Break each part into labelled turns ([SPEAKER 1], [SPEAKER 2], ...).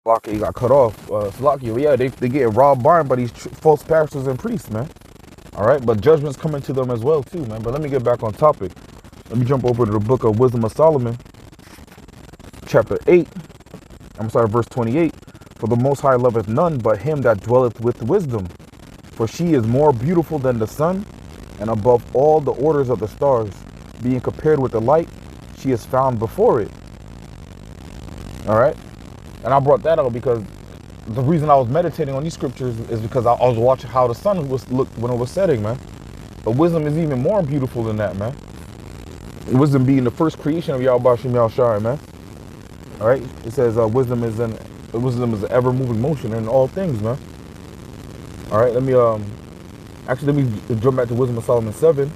[SPEAKER 1] Slocky got cut off. Slocky, yeah, they get robbed blind by these false pastors and priests, man. All right, but judgment's coming to them as well, too, man. But let me get back on topic. Let me jump over to the book of Wisdom of Solomon, chapter 8. I'm going to start at verse 28. For the Most High loveth none but him that dwelleth with wisdom. For she is more beautiful than the sun, and above all the orders of the stars. Being compared with the light, she is found before it. All right? And I brought that out because the reason I was meditating on these scriptures is because I was watching how the sun looked when it was setting, man. But wisdom is even more beautiful than that, man. Wisdom being the first creation of Yahweh Shem Yahushai, man. All right? It says wisdom is an ever-moving motion in all things, man. All right, let me jump back to Wisdom of Solomon 7.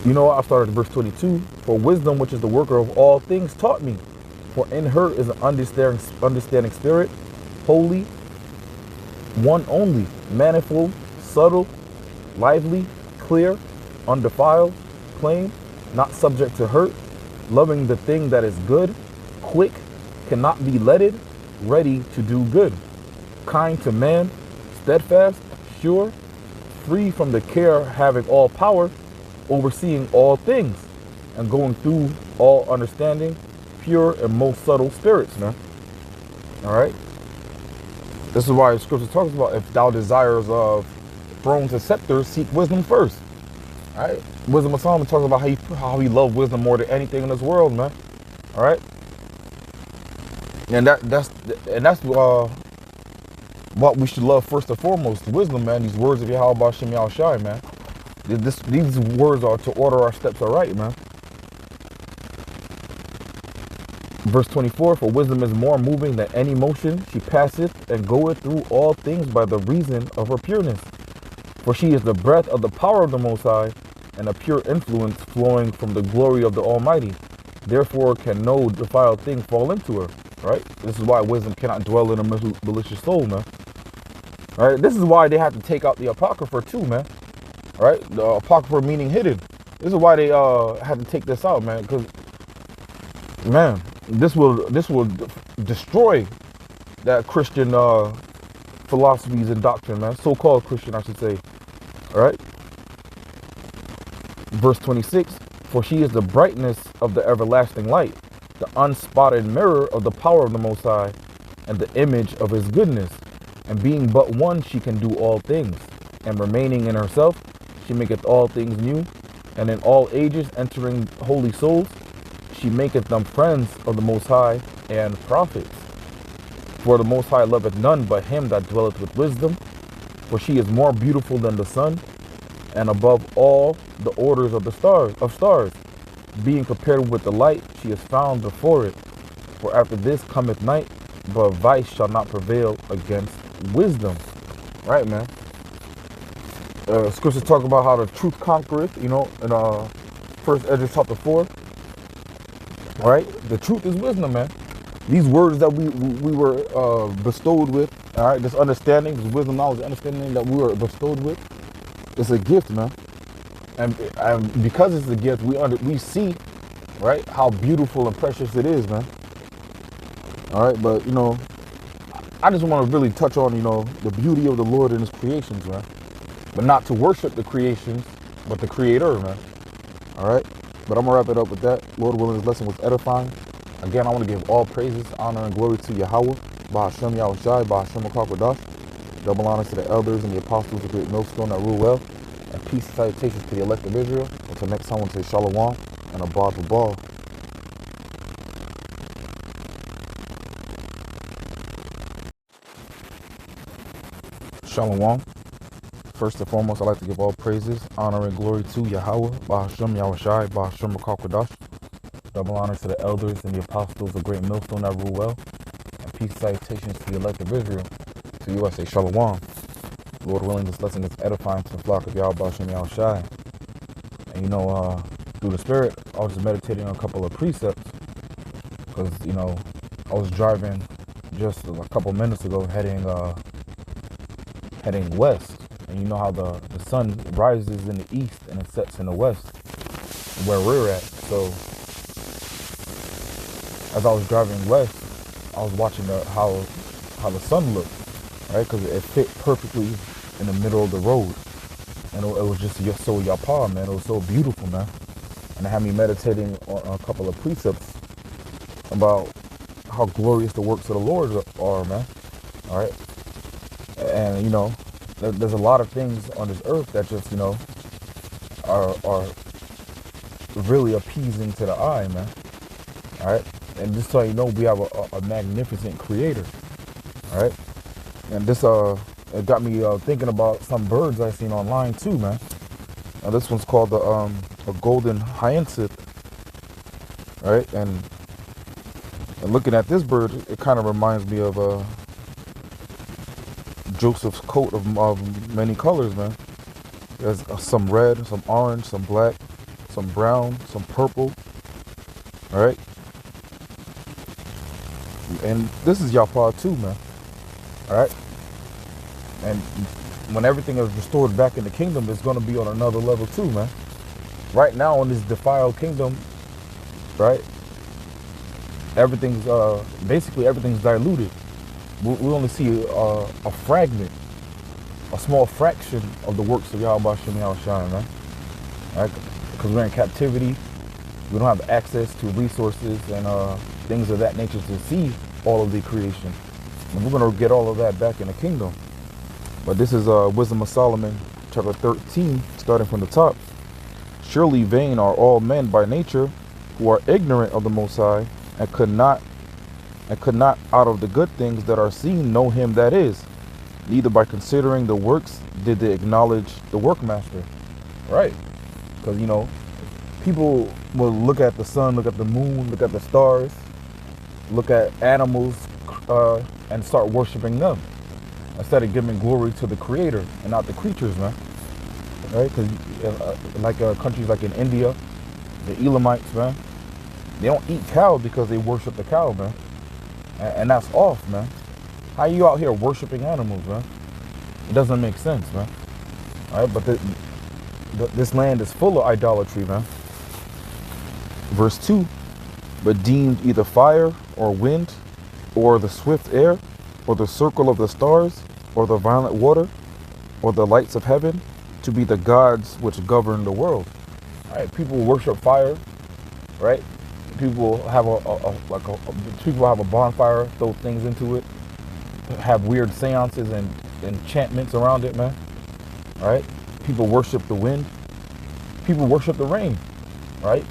[SPEAKER 1] You know what? I started at verse 22. For wisdom, which is the worker of all things, taught me. For in her is an understanding spirit, holy, one only, manifold, subtle, lively, clear, undefiled, plain, not subject to hurt, loving the thing that is good, quick, cannot be letted, ready to do good, kind to man, steadfast, sure, free from the care, having all power, overseeing all things, and going through all understanding, pure and most subtle spirits, man. All right. This is why the scripture talks about if thou desires of thrones and scepters, seek wisdom first. All right. Wisdom of Solomon talks about how he loved wisdom more than anything in this world, man. All right. And that's what we should love first and foremost, wisdom, man. These words of Yahweh Shem Yahushai, man. These words are to order our steps aright, man. Verse 24, for wisdom is more moving than any motion. She passeth and goeth through all things by the reason of her pureness. For she is the breath of the power of the Most High, and a pure influence flowing from the glory of the Almighty. Therefore can no defiled thing fall into her. Right? This is why wisdom cannot dwell in a malicious soul, man. All right? This is why they have to take out the Apocrypha too, man. All right? The Apocrypha meaning hidden. This is why they had to take this out, man. Because, man, this will destroy that Christian philosophies and doctrine, man. So-called Christian, I should say. All right? Verse 26, for she is the brightness of the everlasting light, the unspotted mirror of the power of the Most High, and the image of his goodness. And being but one, she can do all things. And remaining in herself, she maketh all things new. And in all ages entering holy souls, she maketh them friends of the Most High and prophets. For the Most High loveth none but him that dwelleth with wisdom. For she is more beautiful than the sun, and above all the orders of the stars. Being compared with the light, she is found before it. For after this cometh night, but vice shall not prevail against wisdom. Right, man. Scriptures talk about how the truth conquereth, you know, in First Ezra chapter 4. Right? The truth is wisdom, man. These words that we were bestowed with, all right, this understanding, this wisdom, knowledge, understanding that we were bestowed with, it's a gift, man. And because it's a gift, we see, right, how beautiful and precious it is, man. All right, but, you know, I just want to really touch on, you know, the beauty of the Lord and his creations, man. But not to worship the creations, but the creator, man. All right? But I'm going to wrap it up with that. Lord willing, this lesson was edifying. Again, I want to give all praises, honor, and glory to Yahweh, Bahashem Yahushai, Bahashem Akakwadash. Double honors to the elders and the apostles, the great millstone that rule well. And peace and salutations to the elect of Israel. Until next time, I want to say Shalom and a bar for ball. Shalom. First and foremost, I'd like to give all praises, honor, and glory to Yahweh, Bahashem Yahushai, Bahashem Akakwadash. Double honors to the elders and the apostles, the great millstone that rule well. And peace and salutations to the elect of Israel. To you, I say Shalom. Lord willing, this lesson is edifying to the flock of Yahweh, Bahashem Yahushai. And you know, through the Spirit, I was just meditating on a couple of precepts. Because, you know, I was driving just a couple minutes ago heading west. And you know how the sun rises in the east and it sets in the west, where we're at. So as I was driving west, I was watching how the sun looked, right? Because it fit perfectly in the middle of the road, and it was just so yapa, man. It was so beautiful, man. And it had me meditating on a couple of precepts about how glorious the works of the Lord are, man. All right, and there's a lot of things on this earth that just are really appeasing to the eye, man. All right, and just so you know, we have a magnificent Creator. All right, and this it got me thinking about some birds I seen online too, man. Now this one's called a golden hyacinth, right? And looking at this bird, it kind of reminds me of Joseph's coat of many colors, man. There's some red, some orange, some black, some brown, some purple, all right? And this is Yahweh too, man, all right? And when everything is restored back in the kingdom, it's going to be on another level too, man. Right now in this defiled kingdom, right, everything's basically everything's diluted. We only see a fragment, a small fraction of the works of Yahweh Shem Yahushua, man. Right? Because we're in captivity, we don't have access to resources and things of that nature to see all of the creation. And we're going to get all of that back in the kingdom. But this is Wisdom of Solomon, chapter 13, starting from the top. Surely vain are all men by nature, who are ignorant of the Most High, and could not out of the good things that are seen know him that is. Neither by considering the works did they acknowledge the workmaster. Right? Because, people will look at the sun, look at the moon, look at the stars, look at animals, and start worshiping them, instead of giving glory to the Creator and not the creatures, man. Right? Because countries like in India, the Elamites, man, they don't eat cow because they worship the cow, man. And that's off, man. How you out here worshiping animals, man? It doesn't make sense, man. All right, but this land is full of idolatry, man. Verse 2, but deemed either fire or wind or the swift air or the circle of the stars or the violent water or the lights of heaven to be the gods which govern the world. All right, people worship fire, right? People have people have a bonfire, throw things into it, have weird seances and enchantments around it, man. All right, people worship the wind. People worship the rain, right?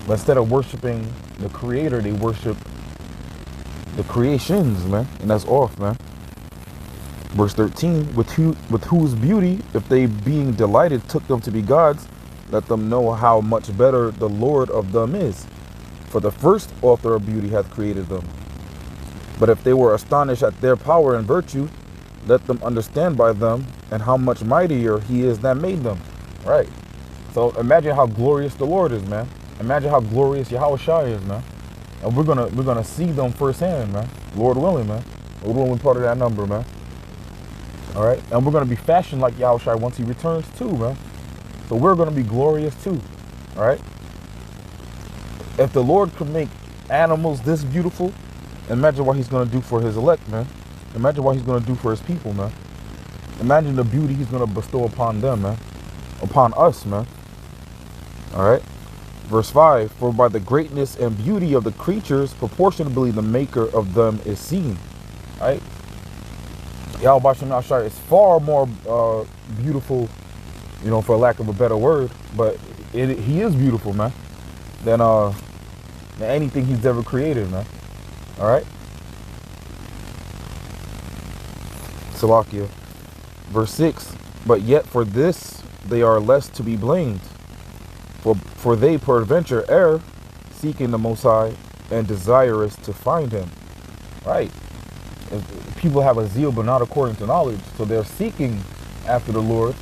[SPEAKER 1] But instead of worshiping the Creator, they worship the creations, man, and that's off, man. Verse 13, with whose beauty, if they being delighted took them to be gods, let them know how much better the Lord of them is. For the first author of beauty hath created them. But if they were astonished at their power and virtue, let them understand by them and how much mightier he is that made them. Right. So imagine how glorious the Lord is, man. Imagine how glorious Yahushua is, man. And we're gonna see them firsthand, man. Lord willing, man. Lord willing, part of that number, man. All right. And we're gonna be fashioned like Yahushua once he returns too, man. So we're gonna be glorious too. All right. If the Lord could make animals this beautiful, imagine what he's gonna do for his elect, man. Imagine what he's gonna do for his people, man. Imagine the beauty he's gonna bestow upon them, man. Upon us, man. All right. Verse 5, for by the greatness and beauty of the creatures, proportionably the maker of them is seen. Right? Yahweh Shem Yahushua is far more beautiful, for lack of a better word, but he is beautiful, man, than anything he's ever created, man. All right? Salakia. Verse 6, but yet for this they are less to be blamed. For they peradventure err, seeking the Most High and desirous to find him. Right. People have a zeal, but not according to knowledge. So they're seeking after the Lord.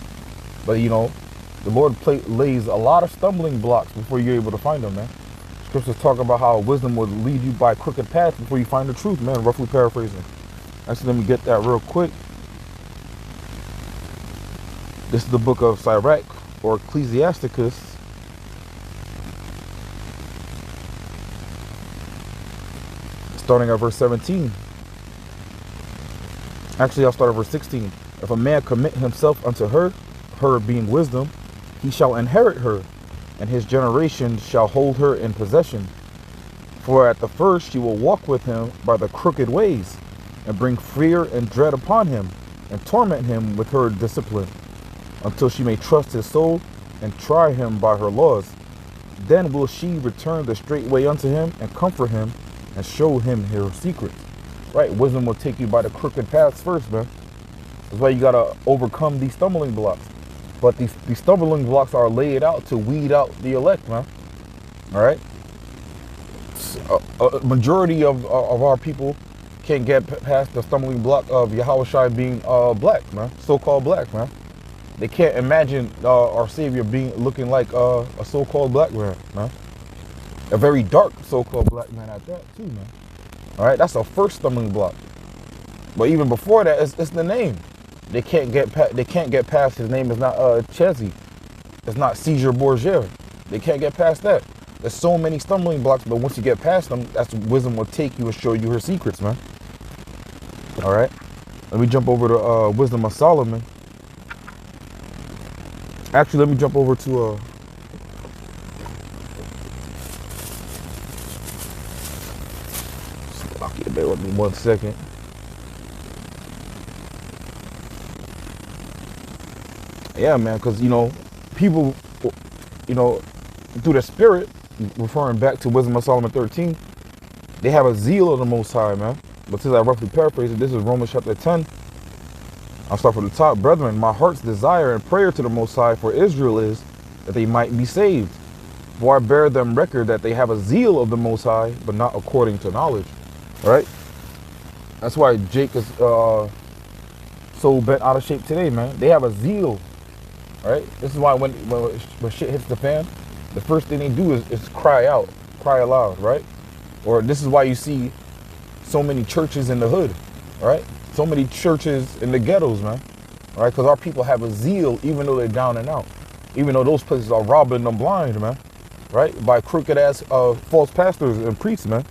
[SPEAKER 1] But, the Lord lays a lot of stumbling blocks before you're able to find him, man. Scriptures talk about how wisdom would lead you by crooked paths before you find the truth, man. Roughly paraphrasing. Actually, let me get that real quick. This is the book of Sirach, or Ecclesiasticus. starting at verse 17. Actually, I'll start at verse 16. If a man commit himself unto her, her being wisdom, he shall inherit her, and his generation shall hold her in possession. For at the first she will walk with him by the crooked ways, and bring fear and dread upon him, and torment him with her discipline, until she may trust his soul, and try him by her laws. Then will she return the straight way unto him, and comfort him, and show him her secrets. Right? Wisdom will take you by the crooked paths first, man. That's why you gotta overcome these stumbling blocks. But these stumbling blocks are laid out to weed out the elect, man. All right? A majority of our people can't get past the stumbling block of Yahushua being black, man. So-called black, man. They can't imagine our Savior looking like a so-called black man, man. A very dark so-called black man at that, too, man. All right? That's the first stumbling block. But even before that, it's the name. They can't get past his name is not Chezi. It's not Caesar Borgia. They can't get past that. There's so many stumbling blocks, but once you get past them, that's what wisdom will take you and show you her secrets, man. All right. Let me jump over to Wisdom of Solomon. Actually, let me jump over to bear with me 1 second. Yeah, man, because, people, through the spirit, referring back to Wisdom of Solomon 13, they have a zeal of the Most High, man. But since I roughly paraphrase it, this is Romans chapter 10. I'll start from the top. Brethren, my heart's desire and prayer to the Most High for Israel is that they might be saved. For I bear them record that they have a zeal of the Most High, but not according to knowledge. All right? That's why Jake is so bent out of shape today, man. They have a zeal. All right? This is why when shit hits the fan, the first thing they do is cry out, cry aloud, right? Or this is why you see so many churches in the hood, right? So many churches in the ghettos, man. All right? Because our people have a zeal even though they're down and out. Even though those places are robbing them blind, man. Right? By crooked ass false pastors and priests, man.